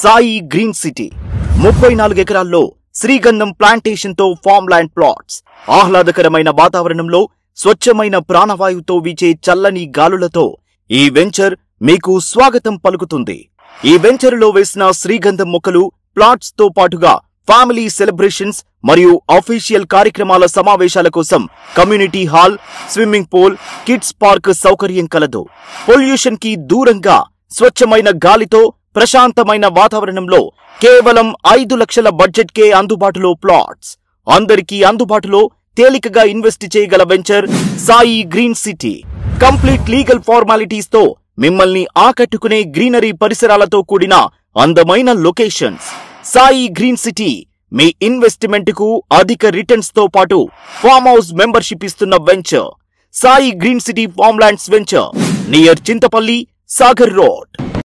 Sai green city 34 ఎకరాల్లో శ్రీగంధం plantation తో ఫార్మ్ ల్యాండ్ ప్లాట్స్, ఆహ్లాదకరమైన వాతావరణంలో స్వచ్ఛమైన ప్రాణవాయువుతో వీచే చల్లని గాలులతో ఈ వెంచర్ మీకు స్వాగతం పలుకుతుంది. ఈ వెంచర్ లో వేసిన శ్రీగంధం మొక్కలు ప్లాట్స్ తో పాటుగా ఫ్యామిలీ సెలబ్రేషన్స్ మరియు అఫీషియల్ కార్యక్రమాల సమావేశాల కోసం community hall, swimming pool, kids park సౌకర్యం కలదు. పొల్యూషన్ కి దూరంగా స్వచ్ఛమైన గాలితో ప్రశాంతమైన వాతావరణంలో కేవలం 5 లక్షల బడ్జెట్ కే అందుబాటులో ప్లాట్స్. అందరికీ అందుబాటులో తేలికగా ఇన్వెస్ట్ చేయగల venture Sai green city. Complete legal formalities తో మిమ్మల్ని ఆకట్టుకునే గ్రీనరీ పరిసరాలతో కూడిన అందమైన లొకేషన్స్. సాయి గ్రీన్ సిటీ మీ ఇన్వెస్ట్మెంట్ కు అధిక రిటర్న్స్ తో పాటు ఫార్మ్ హౌస్ మెంబర్షిప్ ఇస్తున్న venture Sai green city farm lands venture near Chintapalli, Sagar road.